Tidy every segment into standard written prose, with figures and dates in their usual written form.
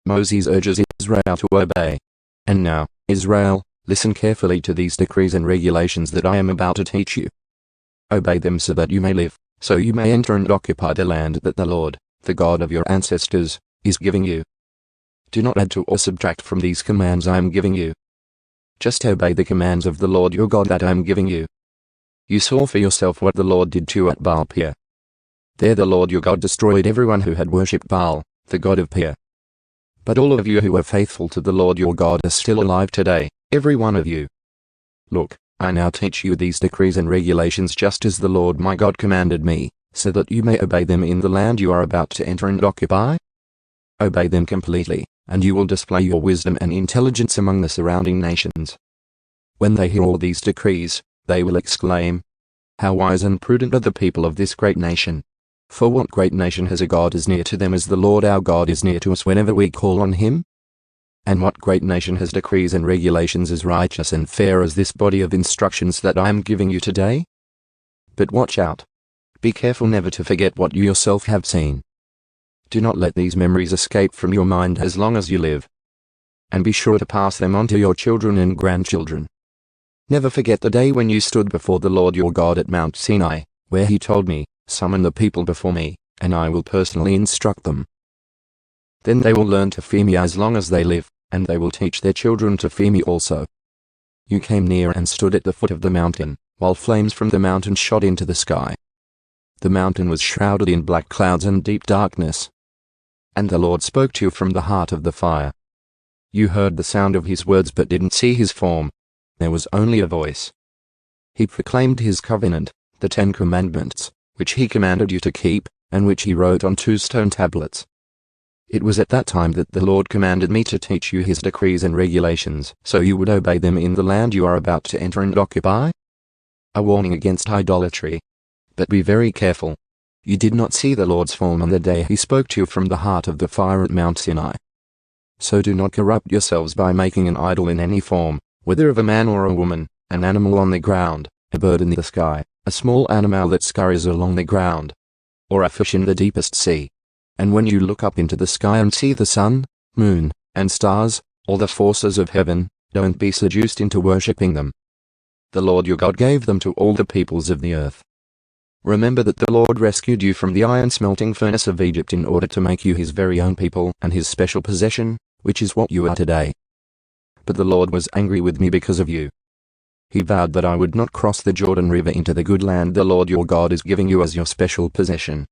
Moses urges Israel to obey. And now, Israel, listen carefully to these decrees and regulations that I am about to teach you. Obey them so that you may live, so you may enter and occupy the land that the Lord, the God of your ancestors, is giving you. Do not add to or subtract from these commands I am giving you. Just obey the commands of the Lord your God that I am giving you. You saw for yourself what the Lord did to you at Baal-peor. There the Lord your God destroyed everyone who had worshipped Baal, the god of Peor. But all of you who are faithful to the Lord your God are still alive today, every one of you. Look, I now teach you these decrees and regulations just as the Lord my God commanded me, so that you may obey them in the land you are about to enter and occupy. Obey them completely, and you will display your wisdom and intelligence among the surrounding nations. When they hear all these decrees, they will exclaim, "How wise and prudent are the people of this great nation! For what great nation has a God as near to them as the Lord our God is near to us whenever we call on him? And what great nation has decrees and regulations as righteous and fair as this body of instructions that I am giving you today? But watch out. Be careful never to forget what you yourself have seen. Do not let these memories escape from your mind as long as you live. And be sure to pass them on to your children and grandchildren. Never forget the day when you stood before the Lord your God at Mount Sinai, where he told me, 'Summon the people before me, and I will personally instruct them.' Then they will learn to fear me as long as they live, and they will teach their children to fear me also. You came near and stood at the foot of the mountain, while flames from the mountain shot into the sky. The mountain was shrouded in black clouds and deep darkness. And the Lord spoke to you from the heart of the fire. You heard the sound of his words but didn't see his form. There was only a voice. He proclaimed his covenant, the 10 Commandments, which he commanded you to keep, and which he wrote on 2 stone tablets. It was at that time that the Lord commanded me to teach you his decrees and regulations, so you would obey them in the land you are about to enter and occupy. A warning against idolatry. But be very careful. You did not see the Lord's form on the day he spoke to you from the heart of the fire at Mount Sinai. So do not corrupt yourselves by making an idol in any form, whether of a man or a woman, an animal on the ground, a bird in the sky, a small animal that scurries along the ground, or a fish in the deepest sea. And when you look up into the sky and see the sun, moon, and stars, all the forces of heaven, don't be seduced into worshipping them. The Lord your God gave them to all the peoples of the earth. Remember that the Lord rescued you from the iron-smelting furnace of Egypt in order to make you his very own people and his special possession, which is what you are today. But the Lord was angry with me because of you. He vowed that I would not cross the Jordan River into the good land the Lord your God is giving you as your special possession.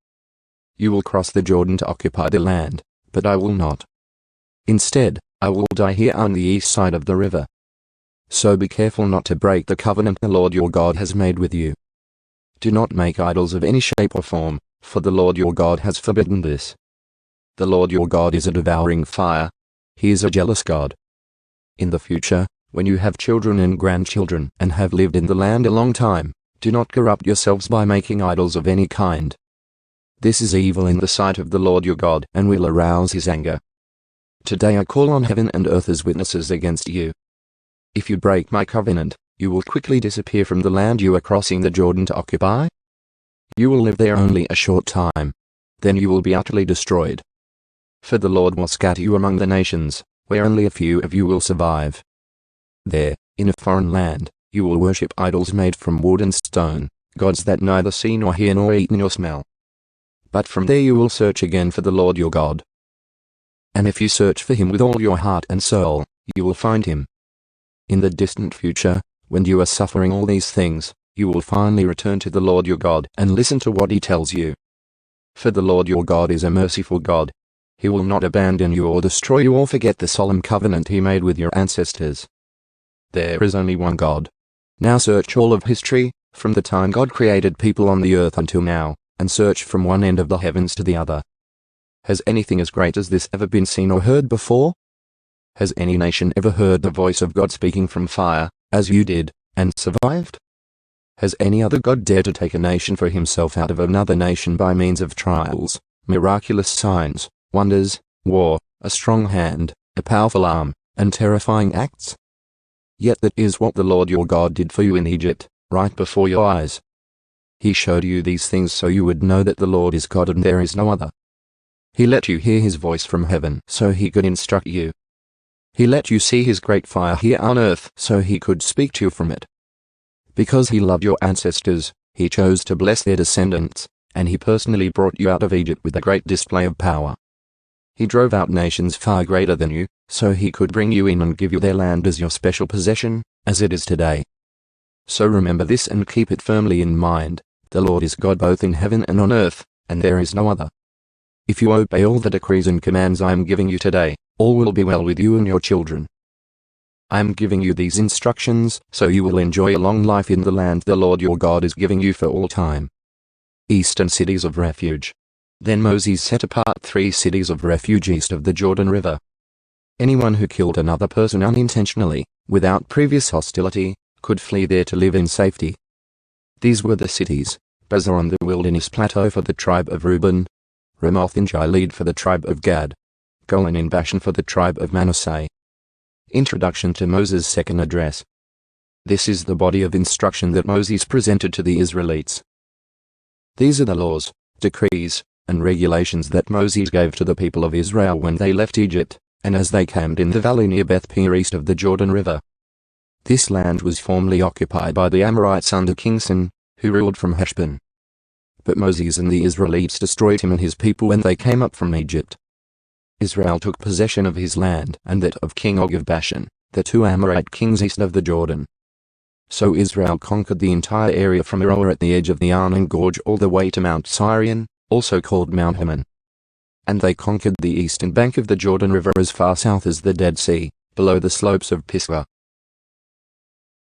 You will cross the Jordan to occupy the land, but I will not. Instead, I will die here on the east side of the river. So be careful not to break the covenant the Lord your God has made with you. Do not make idols of any shape or form, for the Lord your God has forbidden this. The Lord your God is a devouring fire. He is a jealous God. In the future, when you have children and grandchildren and have lived in the land a long time, do not corrupt yourselves by making idols of any kind. This is evil in the sight of the Lord your God and will arouse his anger. Today I call on heaven and earth as witnesses against you. If you break my covenant, you will quickly disappear from the land you are crossing the Jordan to occupy. You will live there only a short time. Then you will be utterly destroyed. For the Lord will scatter you among the nations, where only a few of you will survive. There, in a foreign land, you will worship idols made from wood and stone, gods that neither see nor hear nor eat nor smell. But from there you will search again for the Lord your God. And if you search for him with all your heart and soul, you will find him. In the distant future, when you are suffering all these things, you will finally return to the Lord your God and listen to what he tells you. For the Lord your God is a merciful God. He will not abandon you or destroy you or forget the solemn covenant he made with your ancestors. There is only one God. Now search all of history, from the time God created people on the earth until now, and search from one end of the heavens to the other. Has anything as great as this ever been seen or heard before? Has any nation ever heard the voice of God speaking from fire, as you did, and survived? Has any other God dared to take a nation for himself out of another nation by means of trials, miraculous signs, wonders, war, a strong hand, a powerful arm, and terrifying acts? Yet that is what the Lord your God did for you in Egypt, right before your eyes. He showed you these things so you would know that the Lord is God and there is no other. He let you hear his voice from heaven so he could instruct you. He let you see his great fire here on earth so he could speak to you from it. Because he loved your ancestors, he chose to bless their descendants, and he personally brought you out of Egypt with a great display of power. He drove out nations far greater than you, so he could bring you in and give you their land as your special possession, as it is today. So remember this and keep it firmly in mind: the Lord is God both in heaven and on earth, and there is no other. If you obey all the decrees and commands I am giving you today, all will be well with you and your children. I am giving you these instructions so you will enjoy a long life in the land the Lord your God is giving you for all time. Eastern cities of refuge. Then Moses set apart 3 cities of refuge east of the Jordan River. Anyone who killed another person unintentionally, without previous hostility, could flee there to live in safety. These were the cities: Bezor on the wilderness plateau for the tribe of Reuben, Ramoth in Gilead for the tribe of Gad, Golan in Bashan for the tribe of Manasseh. Introduction to Moses' second address. This is the body of instruction that Moses presented to the Israelites. These are the laws, decrees, and regulations that Moses gave to the people of Israel when they left Egypt, and as they camped in the valley near Beth-peor east of the Jordan River. This land was formerly occupied by the Amorites under King Sin, who ruled from Heshbon. But Moses and the Israelites destroyed him and his people when they came up from Egypt. Israel took possession of his land and that of King Og of Bashan, the 2 Amorite kings east of the Jordan. So Israel conquered the entire area from Aroer at the edge of the Arnon Gorge all the way to Mount Sirion, also called Mount Hermon. And they conquered the eastern bank of the Jordan River as far south as the Dead Sea, below the slopes of Pisgah.